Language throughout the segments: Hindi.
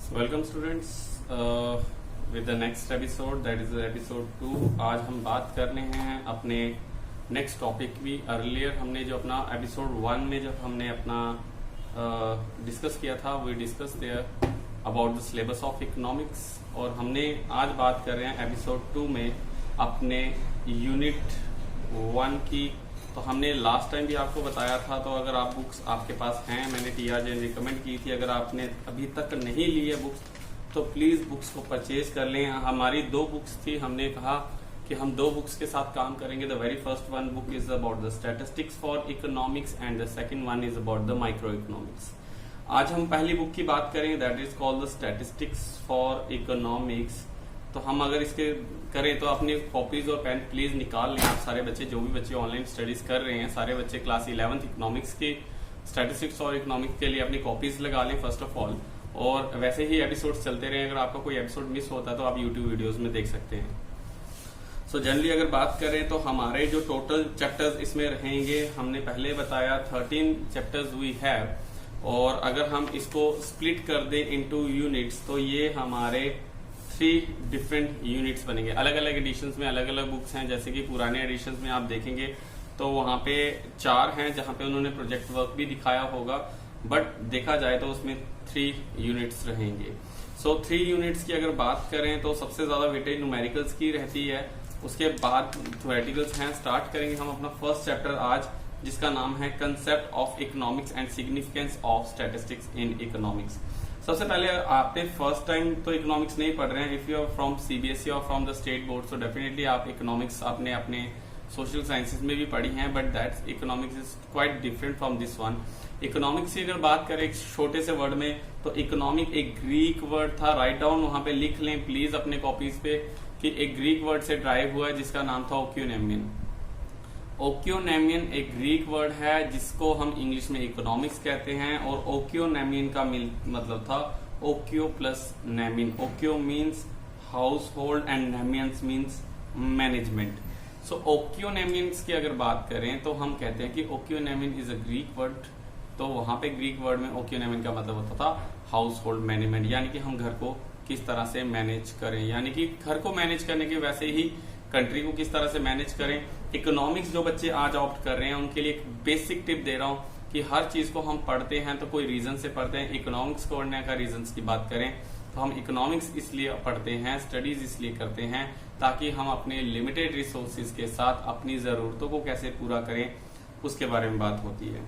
Welcome students with the next episode that is episode 2। आज हम बात कर रहे हैं अपने नेक्स्ट टॉपिक भी। अर्लियर हमने जो अपना एपिसोड 1 में जब हमने अपना डिस्कस किया था, we discuss there about the syllabus of economics, और हमने आज बात कर रहे हैं एपिसोड 2 में अपने यूनिट 1 की। तो हमने लास्ट टाइम भी आपको बताया था, तो अगर आप बुक्स आपके पास हैं, मैंने टीआरजे रिकमेंड की थी, अगर आपने अभी तक नहीं ली है बुक्स तो प्लीज बुक्स को परचेज कर लें। हमारी 2 बुक्स थी, हमने कहा कि हम 2 बुक्स के साथ काम करेंगे। The very first one book is about the statistics for economics and the second one is about the micro economics. आज हम पहली बुक की बात करेंगे, that is called the statistics for economics. तो हम अगर इसके करें तो अपनी कॉपीज और पेन प्लीज निकाल लें। आप सारे बच्चे, जो भी बच्चे ऑनलाइन स्टडीज कर रहे हैं, सारे बच्चे क्लास 11th इकोनॉमिक्स के स्टैटिस्टिक्स और इकोनॉमिक्स के लिए अपनी कॉपीज लगा लें फर्स्ट ऑफ ऑल। और वैसे ही एपिसोड्स चलते रहे, अगर आपका कोई एपिसोड मिस होता है तो आप यूट्यूब वीडियोज में देख सकते हैं। सो जनरली अगर बात करें तो हमारे जो टोटल चैप्टर्स इसमें रहेंगे, हमने पहले बताया 13 चैप्टर्स वी हैव, और अगर हम इसको स्प्लिट कर दें इनटू यूनिट्स तो ये हमारे 3 डिफरेंट यूनिट्स बनेंगे। अलग अलग एडिशंस में अलग अलग बुक्स हैं, जैसे कि पुराने एडिशंस में आप देखेंगे तो वहां पे 4 हैं जहां पे उन्होंने प्रोजेक्ट वर्क भी दिखाया होगा, बट देखा जाए तो उसमें 3 यूनिट्स रहेंगे। सो 3 यूनिट्स की अगर बात करें तो सबसे ज्यादा वेटेज न्यूमेरिकल्स की रहती है, उसके बाद थ्योरेटिकल्स हैं। स्टार्ट करेंगे हम अपना फर्स्ट चैप्टर आज, जिसका नाम है concept of economics and significance of statistics in economics. सबसे पहले आपने फर्स्ट टाइम तो इकोनॉमिक्स नहीं पढ़ रहे हैं, if you are from CBSE और from the state board, so definitely आप इकोनॉमिक्स आपने अपने सोशल साइंसेज में भी पढ़ी हैं, but that's economics is quite different from this one. Economics की अगर बात करें एक छोटे से वर्ड में, तो इकोनॉमिक एक ग्रीक वर्ड था। राइट डाउन वहां पे लिख लें प्लीज अपने कॉपीज पे कि एक ग्रीक वर्ड से ड्राइव हुआ है जिसका नाम था ओक्यूनेमियन। ओक्यूनेमियन एक ग्रीक वर्ड है जिसको हम इंग्लिश में इकोनॉमिक्स कहते हैं, और ओक्यूनेमियन का मतलब था ओक्यो प्लस नेमिन। ओक्यो मीन्स हाउस होल्ड एंड नेमियंस मीन्स मैनेजमेंट। सो ओक्यूनेमियंस की अगर बात करें तो हम कहते हैं कि ओक्यूनेमियन इज अ ग्रीक वर्ड। तो वहां पे ग्रीक वर्ड में ओक्यूनेमियन का मतलब होता था हाउस होल्ड मैनेजमेंट, यानी कि हम घर को किस तरह से मैनेज करें, यानी कि घर को मैनेज करने के वैसे ही कंट्री को किस तरह से मैनेज करें। इकोनॉमिक्स जो बच्चे आज ऑप्ट कर रहे हैं उनके लिए एक बेसिक टिप दे रहा हूं कि हर चीज को हम पढ़ते हैं तो कोई रीजन से पढ़ते हैं। इकोनॉमिक्स को पढ़ने का रीजन की बात करें तो हम इकोनॉमिक्स इसलिए पढ़ते हैं, स्टडीज इसलिए करते हैं ताकि हम अपने लिमिटेड रिसोर्सेज के साथ अपनी जरूरतों को कैसे पूरा करें उसके बारे में बात होती है।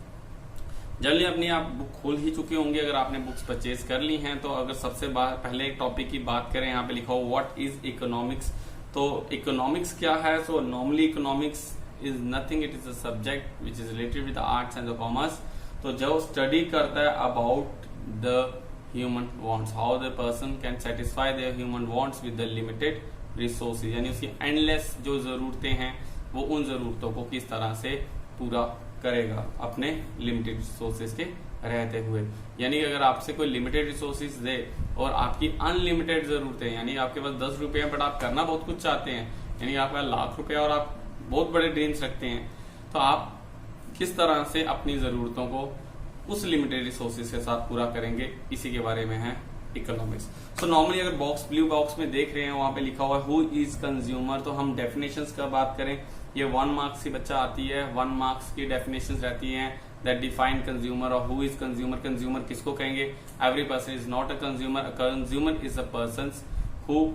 जनरली अपनी आप बुक खोल ही चुके होंगे अगर आपने बुक्स परचेज कर ली हैं। तो अगर सबसे पहले एक टॉपिक की बात करें, यहाँ पे लिखा हो व्हाट इज इकोनॉमिक्स। तो इकोनॉमिक्स क्या है? So normally economics is nothing, it is a subject which is related with arts and the commerce. तो जो स्टडी करता है about the human wants, how the person can satisfy their human wants with the limited resources, यानी उसकी एंडलेस जो जरूरतें हैं वो उन जरूरतों को किस तरह से पूरा करेगा अपने लिमिटेड रिसोर्सेज के रहते हुए। यानी कि अगर आपसे कोई लिमिटेड रिसोर्सेज दे और आपकी अनलिमिटेड जरूरतें, यानी आपके पास 10 रुपए हैं बट आप करना बहुत कुछ चाहते हैं, यानी आपका लाख रुपए और आप बहुत बड़े ड्रीम्स रखते हैं, तो आप किस तरह से अपनी जरूरतों को उस लिमिटेड रिसोर्सेज के साथ पूरा करेंगे, इसी के बारे में है इकोनॉमिक्स। सो नॉर्मली अगर ब्लू बॉक्स में देख रहे हैं वहां पे लिखा हुआ है हु इज कंज्यूमर। तो हम डेफिनेशंस का बात करें, ये 1 मार्क्स की बच्चा आती है, 1 मार्क्स की डेफिनेशंस रहती हैं दैट डिफाइन कंज्यूमर और हु इज कंज्यूमर। कंज्यूमर किसको कहेंगे? Every person is not a consumer. A consumer is a person who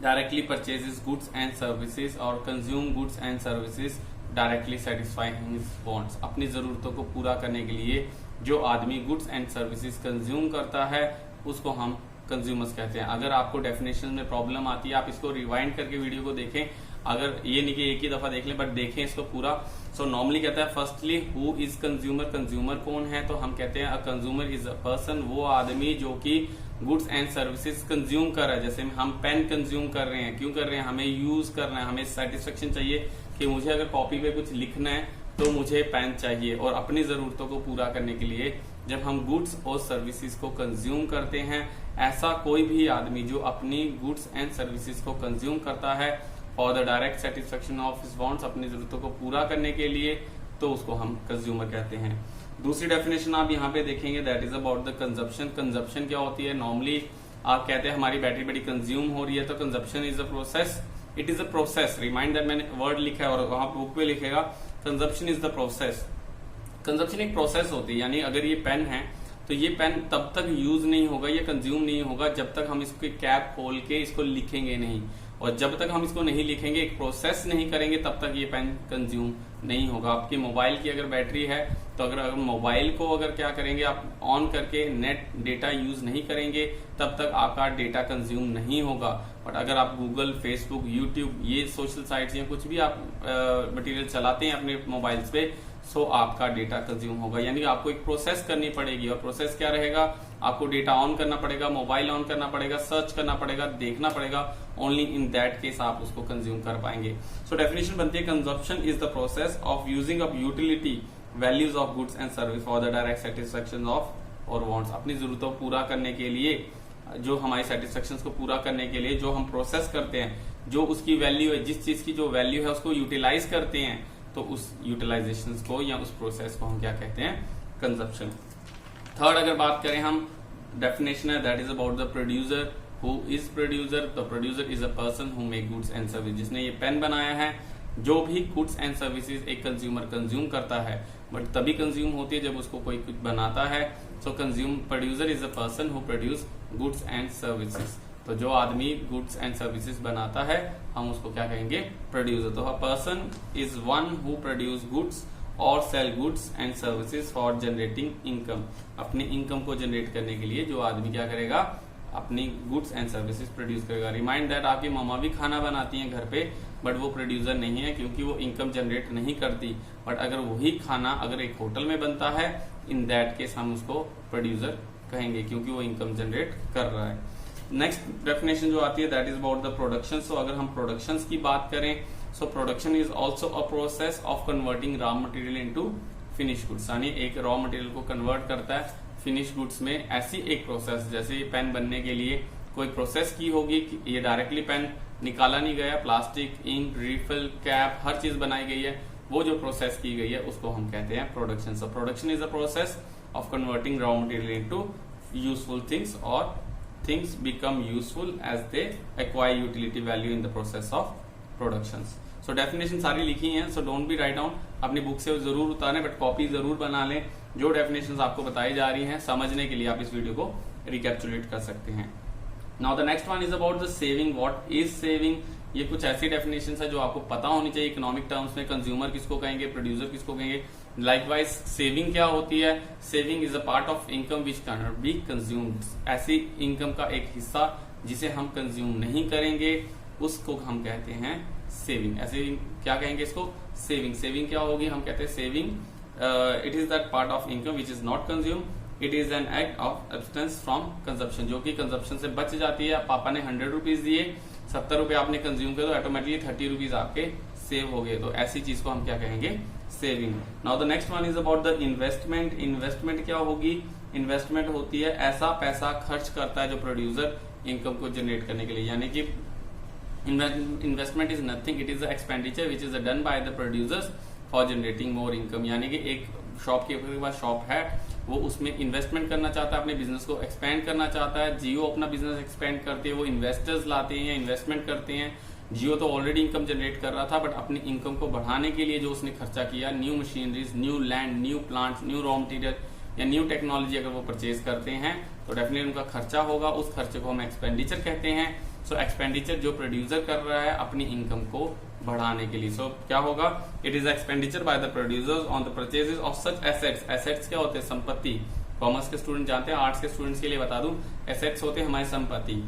directly purchases goods and services और consume goods and services directly satisfying his wants. अपनी जरूरतों को पूरा करने के लिए जो आदमी गुड्स एंड सर्विसेज कंज्यूम करता है उसको हम कंज्यूमर्स कहते हैं। अगर आपको डेफिनेशन में प्रॉब्लम आती है, आप इसको रिवाइंड करके वीडियो को देखें, अगर ये नहीं कि एक ही दफा देख लें बट देखें इसको पूरा। सो नॉर्मली कहता है firstly who is consumer. Consumer कौन है? तो हम कहते हैं अ कंज्यूमर इज अ पर्सन, वो आदमी जो कि गुड्स एंड सर्विसेज कंज्यूम कर रहा है। जैसे हम पेन कंज्यूम कर रहे हैं, क्यों कर रहे हैं? हमें यूज करना है, हमें सेटिस्फेक्शन चाहिए कि मुझे अगर कॉपी पे कुछ लिखना है तो मुझे पेन चाहिए। और अपनी जरूरतों को पूरा करने के लिए जब हम गुड्स और सर्विसेज को कंज्यूम करते हैं, ऐसा कोई भी आदमी जो अपनी गुड्स एंड सर्विसेज को कंज्यूम करता है for the direct satisfaction of his wants, अपनी जरूरतों को पूरा करने के लिए, तो उसको हम कंज्यूमर कहते हैं। दूसरी डेफिनेशन आप यहाँ पे देखेंगे, that is about the consumption. Consumption क्या होती है? नॉर्मली आप कहते हैं हमारी बैटरी बड़ी कंज्यूम हो रही है, तो consumption is a process, it is a process. Remind that मैंने वर्ड लिखा है और वहां बुक पे लिखेगा consumption is the process. Consumption एक प्रोसेस होती है, यानी अगर ये पेन है तो ये पेन तब तक यूज नहीं होगा, ये कंज्यूम नहीं होगा जब तक हम इसकी कैप खोल के इसको लिखेंगे नहीं, और जब तक हम इसको नहीं लिखेंगे, एक प्रोसेस नहीं करेंगे, तब तक ये पेन कंज्यूम नहीं होगा। आपकी मोबाइल की अगर बैटरी है तो अगर मोबाइल को अगर क्या करेंगे आप ऑन करके नेट डेटा यूज नहीं करेंगे, तब तक आपका डेटा कंज्यूम नहीं होगा। बट अगर आप गूगल, फेसबुक, यूट्यूब, ये सोशल साइट्स या कुछ भी आप मटेरियल चलाते हैं अपने मोबाइल्स पे, सो आपका डेटा कंज्यूम होगा। यानी आपको एक प्रोसेस करनी पड़ेगी, और प्रोसेस क्या रहेगा? आपको डेटा ऑन करना पड़ेगा, मोबाइल ऑन करना पड़ेगा, सर्च करना पड़ेगा, देखना पड़ेगा, ओनली इन दैट केस आप उसको कंज्यूम कर पाएंगे। सो डेफिनेशन बनती है consumption is the process of using up utility values of goods and service for the direct satisfaction of और वांट्स। अपनी जरूरतों को पूरा करने के लिए, जो हमारी सेटिस्फेक्शन को पूरा करने के लिए जो हम प्रोसेस करते हैं, जो उसकी वैल्यू है, जिस चीज की जो वैल्यू है उसको यूटिलाइज करते हैं, तो उस यूटिलाइजेशन को या उस प्रोसेस को हम क्या कहते हैं? कंजप्शन। थर्ड अगर बात करें हम, डेफिनेशन है that is about the producer. Who is producer? The producer is a person who make goods and service. जिसने ये पेन बनाया है, जो भी गुड्स एंड सर्विसेज एक कंज्यूमर कंज्यूम करता है, बट तभी कंज्यूम होती है जब उसको कोई कुछ बनाता है। So consume producer is a person who produce goods and services. तो जो आदमी गुड्स एंड सर्विसेज बनाता है, हम उसको क्या कहेंगे? प्रोड्यूसर। तो a person is one who produce goods और sell goods and services for generating income. अपनी इनकम को जनरेट करने के लिए जो आदमी क्या करेगा? अपनी गुड्स एंड सर्विसेज प्रोड्यूस करेगा। रिमाइंड दैट आपकी मम्मा भी खाना बनाती हैं घर पे, बट वो प्रोड्यूसर नहीं है क्योंकि वो इनकम जनरेट नहीं करती। बट अगर वही खाना अगर एक होटल में बनता है, इन दैट केस हम उसको प्रोड्यूसर कहेंगे क्योंकि वो इनकम जनरेट कर रहा है। नेक्स्ट डेफिनेशन जो आती है that is about the production. So अगर हम प्रोडक्शन की बात करें, so production is also a process of converting raw material into finish goods. यानी एक रॉ मटेरियल को कन्वर्ट करता है फिनिश गुड्स में। ऐसी एक प्रोसेस, जैसे ये पेन बनने के लिए कोई प्रोसेस की होगी, ये डायरेक्टली पेन निकाला नहीं गया, प्लास्टिक, इंक, रिफिल, कैप, हर चीज बनाई गई है, वो जो प्रोसेस की गई है उसको हम कहते हैं production. So production is a process of converting raw material into useful things, और things become useful as they acquire utility value in the process of production. So definition सारी लिखी हैं, so don't be write down, अपनी बुक से जरूर उतारें, बट कॉपी जरूर बना लें। जो डेफिनेशंस आपको बताई जा रही हैं, समझने के लिए आप इस वीडियो को रिकैप्चुलेट कर सकते हैं। Now the next one is about the saving. What is saving? ये कुछ ऐसी डेफिनेशंस है जो आपको पता होनी चाहिए इकोनॉमिक टर्म्स में। कंज्यूमर किसको कहेंगे? प्रोड्यूसर किसको कहेंगे? लाइकवाइज सेविंग क्या होती है? Saving is a part of income which can not be consumed. ऐसी इनकम का एक हिस्सा जिसे हम कंज्यूम नहीं करेंगे, उसको हम कहते हैं सेविंग। ऐसे क्या कहेंगे इसको? सेविंग। सेविंग क्या होगी? हम कहते हैं saving it is that part of income which is not consume, it is an act of abstains from consumption, जो कि कंजप्शन से बच जाती है। पापा ने 100 रुपीज दिए, 70 रुपए आपने कंज्यूम किया, तो ऑटोमेटिकली 30 रुपीज आपके सेव हो गए। तो ऐसी चीज को हम क्या कहेंगे? Saving. Now the next one is about the investment. Investment क्या होगी? इन्वेस्टमेंट होती है ऐसा पैसा खर्च करता है जो प्रोड्यूसर इनकम को जनरेट करने के लिए। यानी कि investment is nothing, it is a expenditure which is done by the producers for generating more income. यानी कि एक शॉपकीपर के पास शॉप है, वो उसमें इन्वेस्टमेंट करना चाहता है, अपने बिजनेस को एक्सपेंड करना चाहता है। जियो अपना बिजनेस एक्सपेंड करते हैं, वो इन्वेस्टर्स लाते हैं या इन्वेस्टमेंट करते हैं। जियो तो ऑलरेडी इनकम जनरेट कर रहा था, बट अपनी इनकम को बढ़ाने के लिए जो उसने खर्चा किया, new machineries, new land, new plants, new raw material या न्यू टेक्नोलॉजी अगर वो परचेज करते हैं, तो डेफिनेटली उनका खर्चा होगा। उस खर्चे को हम एक्सपेंडिचर कहते हैं। सो एक्सपेंडिचर जो प्रोड्यूसर कर रहा है अपनी इनकम को बढ़ाने के लिए, सो क्या होगा? It is expenditure by the producers on the purchases of such assets. Assets क्या होते हैं? संपत्ति। कॉमर्स के स्टूडेंट जानते हैं, आर्ट्स के स्टूडेंट्स के लिए बता दूं, एसेट्स होते हैं हमारी संपत्ति।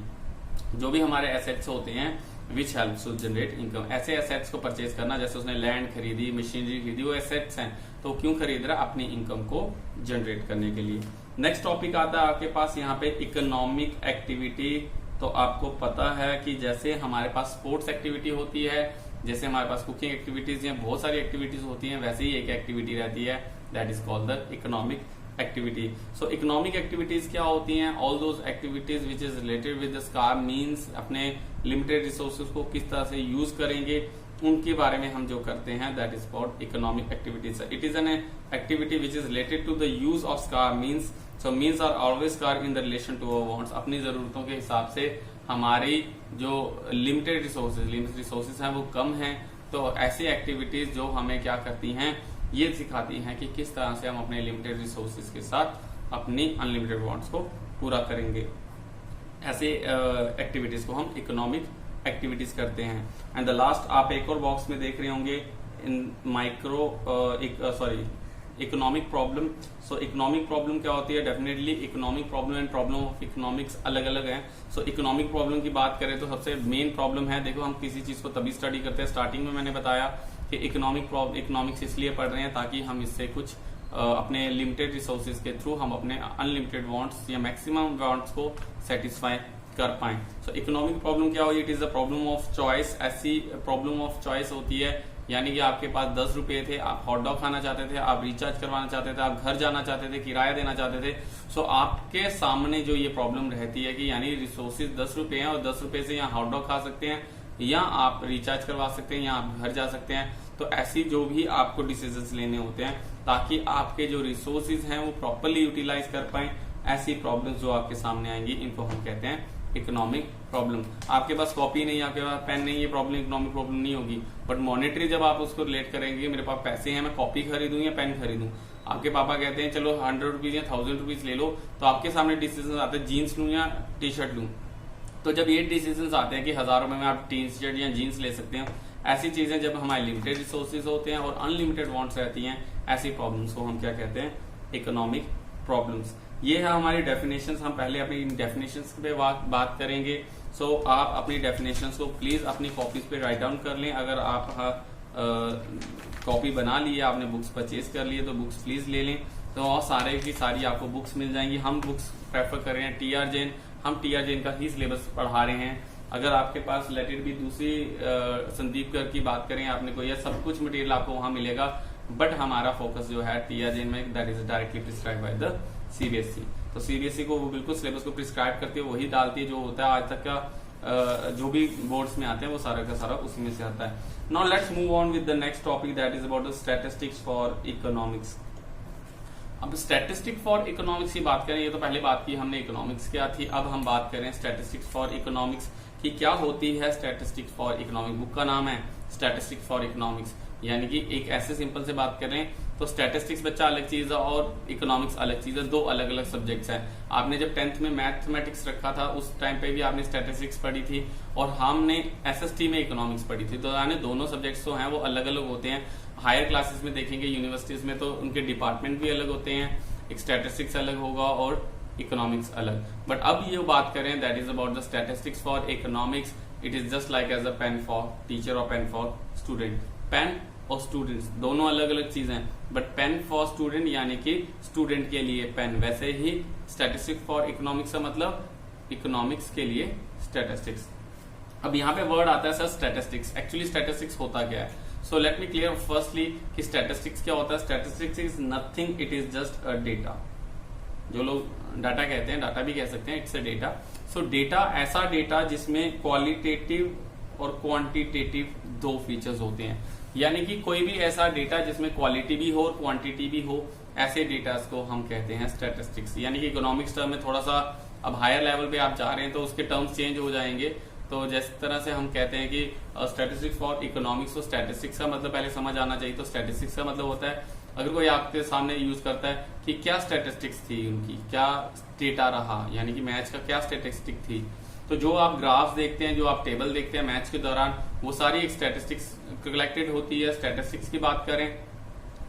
जो भी हमारे एसेट्स होते हैं which helps to generate income. ऐसे एसेट्स को परचेज करना, जैसे उसने लैंड खरीदी, मशीनरी खरीदी, वो एसेट्स हैं, तो क्यों खरीद रहा है? अपनी इनकम को जनरेट करने के लिए। नेक्स्ट टॉपिक आता है आपके पास यहाँ पे इकोनॉमिक एक्टिविटी। तो आपको पता है कि जैसे हमारे पास स्पोर्ट्स एक्टिविटी होती है, जैसे हमारे पास कुकिंग एक्टिविटीज या बहुत सारी एक्टिविटीज होती हैं, वैसे ही एक एक्टिविटी रहती है that is called the economic activity. So economic activities क्या होती हैं? All those activities which is related with the scar means अपने लिमिटेड रिसोर्सेज को किस तरह से यूज करेंगे, उनके बारे में हम जो करते हैं that is called economic activities. It is an activity which is related to the use of scarce means, so means are always scarce in the relation to our wants. अपनी जरूरतों के हिसाब से हमारी जो लिमिटेड रिसोर्सेज हैं वो कम हैं, तो ऐसी एक्टिविटीज जो हमें क्या करती हैं, ये सिखाती हैं कि किस तरह से हम अपने लिमिटेड रिसोर्सेज के साथ अपनी अनलिमिटेड वांट्स को पूरा करेंगे। ऐसे एक्टिविटीज को हम इकोनॉमिक एक्टिविटीज करते हैं। एंड द लास्ट आप एक और बॉक्स में देख रहे होंगे in economic problem. So economic problem क्या होती है? Definitely economic problem and problem of economics अलग अलग हैं। सो इकोनॉमिक प्रॉब्लम की बात करें तो सबसे मेन प्रॉब्लम है, देखो हम किसी चीज को तभी स्टडी करते हैं, स्टार्टिंग में मैंने बताया कि इकोनॉमिक्स इसलिए पढ़ रहे हैं ताकि हम इससे कुछ अपने लिमिटेड रिसोर्सेज के थ्रू हम अपने अनलिमिटेड वांट्स या मैक्सिमम वांट्स को सेटिस्फाई कर पाएं। सो इकोनॉमिक प्रॉब्लम क्या होगी? It is the problem of choice. ऐसी प्रॉब्लम ऑफ चॉइस होती है, यानी कि आपके पास 10 रुपए थे, आप हॉट डॉग खाना चाहते थे, आप रिचार्ज करवाना चाहते थे, आप घर जाना चाहते थे, किराया देना चाहते थे। सो आपके सामने जो ये प्रॉब्लम रहती है कि यानी रिसोर्सेज 10 रुपए हैं और 10 रुपए से यहाँ हॉट डॉग खा सकते हैं या आप रिचार्ज करवा सकते हैं या आप घर जा सकते हैं। तो ऐसी जो भी आपको डिसीजंस लेने होते हैं ताकि आपके जो रिसोर्सेज हैं वो प्रॉपरली यूटिलाइज कर पाए, ऐसी प्रॉब्लम्स जो आपके सामने आएंगी इनको हम कहते हैं इकोनॉमिक प्रॉब्लम। आपके पास कॉपी नहीं, आपके पास पेन नहीं, ये प्रॉब्लम इकोनॉमिक प्रॉब्लम नहीं होगी। बट मॉनेटरी जब आप उसको रिलेट करेंगे, मेरे पास पैसे हैं, मैं कॉपी खरीदूं या पेन खरीदूं, आपके पापा कहते हैं चलो 100 रुपीज या 1000 रुपीज ले लो, तो आपके सामने डिसीजन आते हैं जीन्स लूं या टी शर्ट लूं। तो जब ये डिसीजन आते हैं कि 1000 रुपए में आप टी शर्ट या जीन्स ले सकते हैं, ऐसी चीजें जब हमारे लिमिटेड रिसोर्सेज होते हैं और अनलिमिटेड वांट्स रहती हैं, ऐसी प्रॉब्लम्स को हम क्या कहते हैं? Economic problems. ये है हमारी डेफिनेशंस। हम पहले अपनी डेफिनेशंस पे बात करेंगे। सो आप अपनी डेफिनेशंस को प्लीज अपनी कॉपीज पे राइट डाउन कर लें। अगर आप कॉपी बना लिए, आपने बुक्स परचेज कर लिए, तो बुक्स प्लीज ले लें, तो और सारे की सारी आपको बुक्स मिल जाएंगी। हम बुक्स प्रेफर कर रहे हैं टीआर जैन, हम टीआर जैन का ही सिलेबस पढ़ा रहे हैं। अगर आपके पास लेट इट बी दूसरी संदीप कर की बात करें, आपने कोई सब कुछ मटेरियल आपको वहां मिलेगा, बट हमारा फोकस जो है टीआर जैन में that is directly prescribe by the CBSE. तो सीबीएसई को वो बिल्कुल सिलेबस को प्रिस्क्राइब करती है, वही डालती है, जो होता है आज तक का जो भी बोर्ड्स में आते हैं वो सारा का सारा उसी में से आता है। Now let's move on with the next topic that is about the statistics for economics. अब स्टैटिस्टिक फॉर इकोनॉमिक्स की बात करें, ये तो पहले बात की हमने इकोनॉमिक्स क्या थी, अब हम बात करें स्टैटिस्टिक्स फॉर इकोनॉमिक्स की क्या होती है। स्टैटिस्टिक्स फॉर इकोनॉमिक्स, बुक का नाम है स्टैटिस्टिक्स फॉर इकोनॉमिक्स, यानी कि एक ऐसे सिंपल से बात करें तो स्टैटिस्टिक्स बच्चा अलग चीज है और इकोनॉमिक्स अलग चीज है, दो अलग अलग सब्जेक्ट्स हैं। आपने जब 10th में मैथमेटिक्स रखा था उस टाइम पे भी आपने स्टैटिस्टिक्स पढ़ी थी और हमने एसएसटी में इकोनॉमिक्स पढ़ी थी, तो यानी दोनों सब्जेक्ट्स जो हैं वो अलग अलग होते हैं। हायर क्लासेस में देखेंगे यूनिवर्सिटीज में तो उनके डिपार्टमेंट भी अलग होते हैं, एक स्टैटिस्टिक्स अलग होगा और इकोनॉमिक्स अलग। बट अब ये बात करें that is about the statistics for economics, it is just like as a pen for teacher और पेन फॉर स्टूडेंट। पेन और स्टूडेंट्स दोनों अलग अलग चीजें हैं, बट पेन फॉर स्टूडेंट यानी कि स्टूडेंट के लिए पेन, वैसे ही स्टैटिस्टिक्स फॉर इकोनॉमिक्स का मतलब इकोनॉमिक्स के लिए स्टैटिस्टिक्स। अब यहाँ पे वर्ड आता है सर स्टैटिस्टिक्स, एक्चुअली स्टैटिस्टिक्स होता क्या है? So let me clear firstly कि स्टैटिस्टिक्स क्या होता है। Statistics is nothing, it is just a data. जो लोग डाटा कहते हैं, डाटा भी कह सकते हैं, it's a data. So data ऐसा डेटा जिसमें क्वालिटेटिव और क्वांटिटेटिव दो फीचर्स होते हैं, यानी कि कोई भी ऐसा डेटा जिसमें क्वालिटी भी हो और क्वांटिटी भी हो, ऐसे डेटास को हम कहते हैं स्टैटिस्टिक्स। यानी कि इकोनॉमिक्स टर्म में थोड़ा सा अब हायर लेवल पे आप जा रहे हैं तो उसके टर्म्स चेंज हो जाएंगे। तो जिस तरह से हम कहते हैं कि स्टैटिस्टिक्स फॉर इकोनॉमिक्स, तो स्टैटिस्टिक्स का मतलब पहले समझ आना चाहिए। तो स्टैटिस्टिक्स का मतलब होता है, अगर कोई आपके सामने यूज करता है कि क्या स्टैटिस्टिक्स थी उनकी, क्या डेटा रहा, यानी कि मैच का क्या स्टैटिस्टिक थी, तो जो आप ग्राफ देखते हैं, जो आप टेबल देखते हैं मैच के दौरान, वो सारी एक स्टैटिस्टिक्स कलेक्टेड होती है। स्टैटिस्टिक्स की बात करें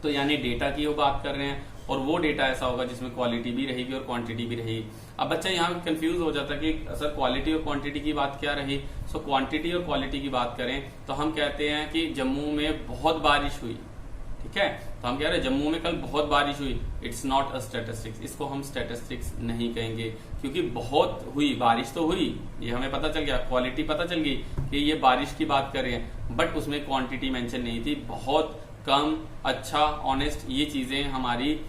तो यानी डेटा की वो बात कर रहे हैं, और वो डेटा ऐसा होगा जिसमें क्वालिटी भी रहेगी और क्वांटिटी भी रहेगी। अब बच्चा यहाँ कंफ्यूज हो जाता है कि सर क्वालिटी और क्वांटिटी की बात क्या रही। सो क्वांटिटी और क्वालिटी की बात करें तो हम कहते हैं कि जम्मू में बहुत बारिश हुई, ठीक है, तो हम कह रहे हैं जम्मू में कल बहुत बारिश हुई, इट्स नॉट अ स्टैटिस्टिक्स, इसको हम स्टैटिस्टिक्स नहीं कहेंगे, क्योंकि बहुत हुई, बारिश तो हुई, ये हमें पता चल गया, क्वालिटी पता चल गई कि ये बारिश की बात कर रहे हैं, बट उसमें क्वांटिटी मेंशन नहीं थी, बहुत कम, अच्छा, ऑनेस्ट, ये चीजें हमारी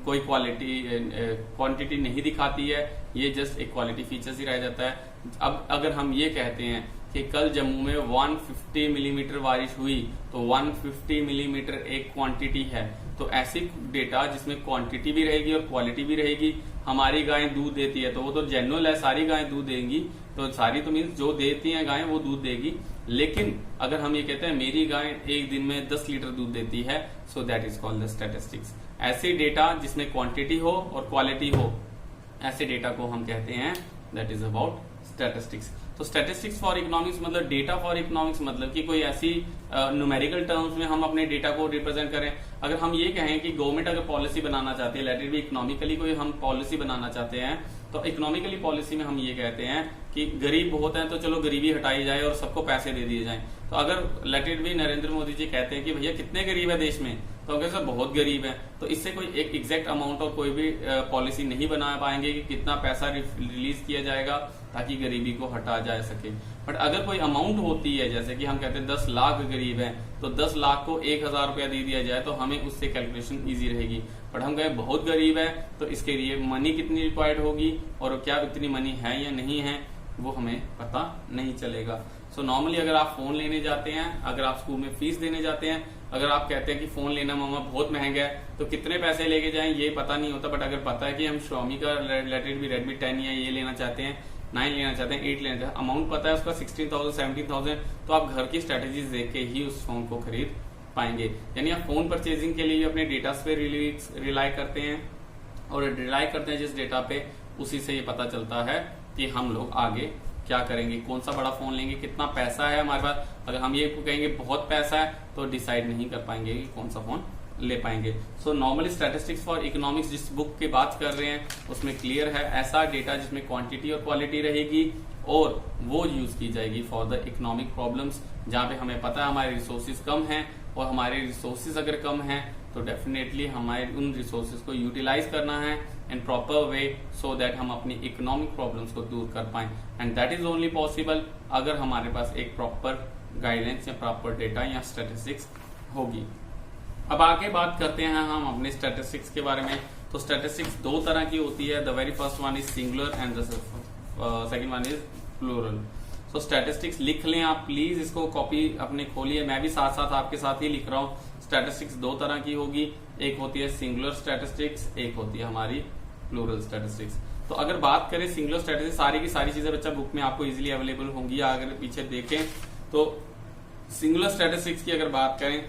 कोई क्वांटिटी नहीं दिखाती है, ये जस्ट एक क्वालिटी फीचर्स ही रह जाता है। अब अगर हम ये कहते हैं कि कल जम्मू में 150 मिलीमीटर बारिश हुई तो 150 मिलीमीटर एक क्वांटिटी है, तो ऐसी डेटा जिसमें क्वांटिटी भी रहेगी और क्वालिटी भी रहेगी। हमारी गायें दूध देती है तो वो तो जेन्युइन है, सारी गायें दूध देंगी, तो सारी तो मीन्स जो देती हैं गायें वो दूध देगी। लेकिन अगर हम ये कहते हैं मेरी गाय एक दिन में 10 लीटर दूध देती है, so that is called the statistics. ऐसे डेटा जिसमें क्वांटिटी हो और क्वालिटी हो, ऐसे डेटा को हम कहते हैं दैट इज अबाउट स्टैटिस्टिक्स। तो स्टैटिस्टिक्स फॉर इकोनॉमिक्स मतलब डेटा फॉर इकोनॉमिक्स मतलब कि कोई ऐसी न्यूमेरिकल टर्म्स में हम अपने डेटा को रिप्रेजेंट करें। अगर हम ये कहें कि गवर्नमेंट अगर पॉलिसी बनाना चाहती है, लेट इट बी इकोनॉमिकली कोई हम पॉलिसी बनाना चाहते हैं, तो इकोनॉमिकली पॉलिसी में हम ये कहते हैं कि गरीब बहुत हैं तो चलो गरीबी हटाई जाए और सबको पैसे दे दिए जाएं। तो अगर let it be Narendra Modi ji कहते हैं कि भैया कितने गरीब है देश में, तो अगर सर बहुत गरीब है, तो इससे कोई एक एग्जैक्ट अमाउंट और कोई भी पॉलिसी नहीं बना पाएंगे कि कितना पैसा रिलीज किया जाएगा ताकि गरीबी को हटा जा सके। बट अगर कोई अमाउंट होती है, जैसे कि हम कहते हैं 10 लाख गरीब हैं, तो 10 लाख को 1000 रुपया दे दिया जाए तो हमें उससे कैलकुलेशन इजी रहेगी। बट हम कहें बहुत गरीब है तो इसके लिए मनी कितनी रिक्वायर्ड होगी और क्या इतनी मनी है या नहीं है वो हमें पता नहीं चलेगा। सो नॉर्मली अगर आप फोन लेने जाते हैं, अगर आप स्कूल में फीस देने जाते हैं, अगर आप कहते हैं कि फोन लेना मामा बहुत महंगा है, तो कितने पैसे लेके जाएं ये पता नहीं होता। बट अगर पता है कि हम Xiaomi का रिलेटेड भी Redmi 10 या ये लेना चाहते हैं, 9 लेना चाहते हैं, 8 लेना चाहते हैं, अमाउंट पता है उसका 16,000 17,000, तो आप घर की स्ट्रेटेजीज देख के ही उस फोन को खरीद पाएंगे। यानी आप फोन परचेजिंग के लिए अपने डेटा पे रिलाई करते हैं और रिलाई करते हैं जिस डेटा पे, उसी से ये पता चलता है कि हम लोग आगे क्या करेंगे, कौन सा बड़ा फोन लेंगे, कितना पैसा है हमारे पास। अगर हम ये कहेंगे बहुत पैसा है तो डिसाइड नहीं कर पाएंगे कि कौन सा फोन ले पाएंगे। So normally statistics for economics जिस बुक की बात कर रहे हैं उसमें क्लियर है, ऐसा डेटा जिसमें क्वांटिटी और क्वालिटी रहेगी और वो यूज की जाएगी फॉर द इकोनॉमिक प्रॉब्लम्स, जहां पे हमें पता है हमारे रिसोर्सेज कम हैं और हमारे रिसोर्सेज अगर कम हैं तो डेफिनेटली हमारे उन रिसोर्सेज को यूटिलाइज करना है in proper way, so that हम अपनी इकोनॉमिक प्रॉब्लम्स को दूर कर पाएं। And that is only possible अगर हमारे पास एक प्रॉपर गाइडेंस या प्रॉपर डेटा या स्टैटिस्टिक्स होगी। अब आगे बात करते हैं हम अपने स्टैटिस्टिक्स के बारे में। तो स्टैटिस्टिक्स दो तरह की होती है, the very first one is singular and the second one is plural. So statistics लिख लें आप प्लीज, इसको कॉपी अपने खोलिए, मैं भी साथ साथ आपके साथ ही लिख रहा हूँ। स्टैटिस्टिक्स दो तरह की होगी, एक होती है सिंगुलर स्टैटिस्टिक्स, एक होती है हमारी प्लूरल स्टैटिस्टिक्स। तो अगर बात करें सिंगुलर स्टैटिस्टिक्स, सारी की सारी चीजें बच्चा बुक में आपको इजीली अवेलेबल होंगी। अगर पीछे देखें तो सिंगुलर स्टैटिस्टिक्स की अगर बात करें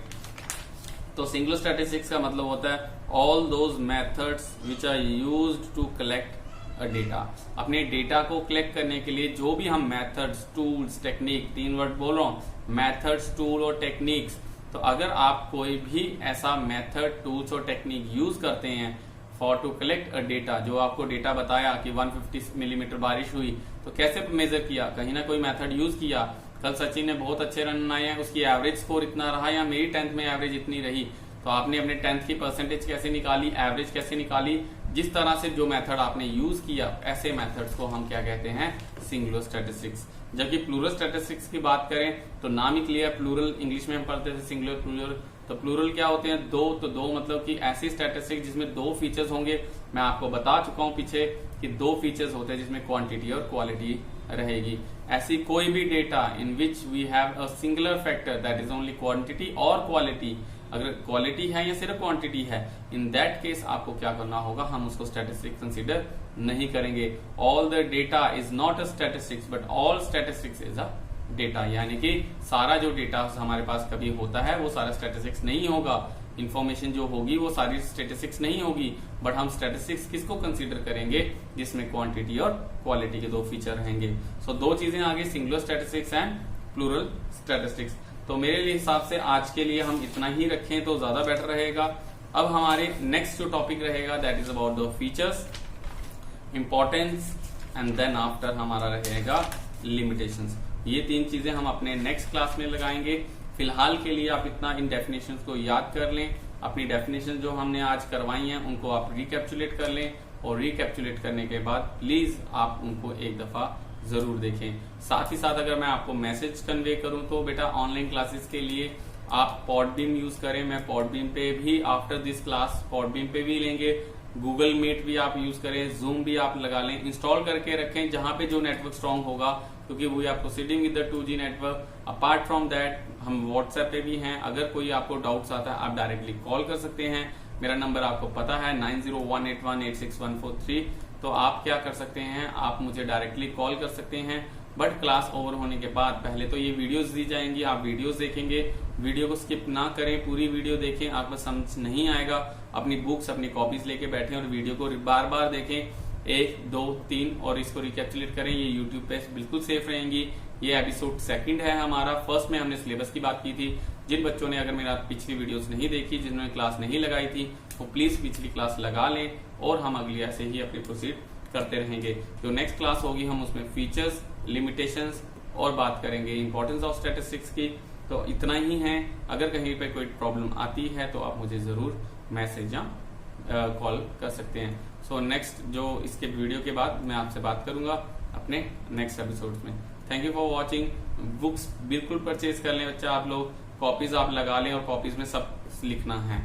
तो सिंगुलर स्टैटिस्टिक्स का मतलब होता है all those methods which are used to collect a data. अपने डेटा को कलेक्ट करने के लिए जो भी हम मेथड्स, टूल्स, टेक्निक, 3 वर्ड बोल रहा हूँ, मेथड्स, टूल और टेक्निक्स। तो अगर आप कोई भी ऐसा मेथड, टूल्स और टेक्निक यूज करते हैं for to collect a data, जो आपको डेटा बताया कि 150 मिलीमीटर बारिश हुई, तो कैसे मेजर किया, कहीं ना कोई मेथड यूज किया। कल सचिन ने बहुत अच्छे रन बनाए हैं, उसकी एवरेज स्कोर इतना रहा, या मेरी 10th में एवरेज इतनी रही, तो आपने अपने 10th की परसेंटेज कैसे निकाली, एवरेज कैसे निकाली। जिस तरह से जो मेथड आपने यूज किया, ऐसे मेथड्स को हम क्या कहते हैं, सिंगुलर स्टैटिस्टिक्स। जबकि प्लूरल स्टैटिस्टिक्स की बात करें तो नाम ही क्लियर, प्लूरल इंग्लिश में हम पढ़ते थे सिंगुलर, प्लूरल। तो प्लूरल क्या होते हैं, दो। तो दो मतलब कि ऐसी स्टैटिस्टिक्स जिसमें दो फीचर्स होंगे। मैं आपको बता चुका हूं पीछे कि दो फीचर्स होते हैं जिसमें क्वांटिटी और क्वालिटी रहेगी। ऐसी कोई भी data in which we have a singular factor that is only quantity और क्वालिटी, अगर क्वालिटी है या सिर्फ क्वांटिटी है, इन दैट केस आपको क्या करना होगा, हम उसको स्टैटिस्टिक्स कंसीडर नहीं करेंगे। All the data is not a statistics but all statistics is a data, यानी कि सारा जो डेटा हमारे पास कभी होता है वो सारा स्टैटिस्टिक्स नहीं होगा। इन्फॉर्मेशन जो होगी वो सारी स्टैटिस्टिक्स नहीं होगी, बट हम स्टैटिस्टिक्स किसको कंसीडर करेंगे, जिसमें क्वांटिटी और क्वालिटी के दो फीचर रहेंगे। सो दो चीजें आगे, singular statistics and plural statistics. तो मेरे हिसाब से आज के लिए हम इतना ही रखें तो ज्यादा बेटर रहेगा। अब हमारे नेक्स्ट जो टॉपिक रहेगा that is about the features, importance and then after हमारा रहेगा लिमिटेशंस। ये तीन चीजें हम अपने नेक्स्ट क्लास में लगाएंगे। फिलहाल के लिए आप इतना इन डेफिनेशंस को याद कर लें, अपनी डेफिनेशन जो हमने आज करवाई हैं उनको आप रिकैप्चुलेट कर लें, और रिकैप्चुलेट करने के बाद प्लीज आप उनको एक दफा जरूर देखें। साथ ही साथ अगर मैं आपको मैसेज कन्वे करूं तो बेटा ऑनलाइन क्लासेस के लिए आप पॉडबीम यूज करें, मैं पॉडबीम पे भी आफ्टर दिस क्लास पॉडबीम पे भी लेंगे। गूगल मीट भी आप यूज करें, जूम भी आप लगा लें, इंस्टॉल करके रखें जहां पे जो नेटवर्क स्ट्रांग होगा, क्योंकि we are proceeding with the 2G network. Apart from that हम व्हाट्सएप पे भी हैं, अगर कोई आपको डाउट्स आता है आप डायरेक्टली कॉल कर सकते हैं। मेरा नंबर आपको पता है 9018186143। तो आप क्या कर सकते हैं, आप मुझे डायरेक्टली कॉल कर सकते हैं। बट क्लास ओवर होने के बाद पहले तो ये वीडियोस दी जाएंगी, आप वीडियोस देखेंगे, वीडियो को स्किप ना करें, पूरी वीडियो देखें। आपको समझ नहीं आएगा, अपनी बुक्स अपनी कॉपीज लेके बैठें और वीडियो को बार बार देखें, 1 2 3 और इसको रिकैप्चुलेट करें। ये यूट्यूब पे बिल्कुल सेफ रहेंगी। ये एपिसोड 2 है हमारा। फर्स्ट में हमने सिलेबस की बात की थी। जिन बच्चों ने अगर मेरा पिछली वीडियोस नहीं देखी, जिन्होंने क्लास नहीं लगाई थी, वो प्लीज पिछली क्लास लगा लें और हम अगली ऐसे ही अपनी प्रोसीड करते रहेंगे। जो नेक्स्ट क्लास होगी हम उसमें फीचर्स, लिमिटेशंस और बात करेंगे इंपॉर्टेंस ऑफ स्टैटिस्टिक्स की। तो इतना ही है। अगर कहीं पे कोई प्रॉब्लम आती है तो आप मुझे जरूर मैसेज या कॉल कर सकते हैं। सो नेक्स्ट जो इसके वीडियो के बाद मैं आपसे बात करूंगा अपने नेक्स्ट एपिसोड में। Thank you for watching. Books बिल्कुल परचेज कर लें बच्चा आप लोग, कॉपीज आप लगा लें और कॉपीज में सब लिखना है।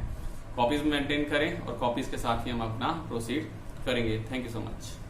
कॉपीज मेंटेन करें और कॉपीज के साथ ही हम अपना प्रोसीड करेंगे। Thank you so much.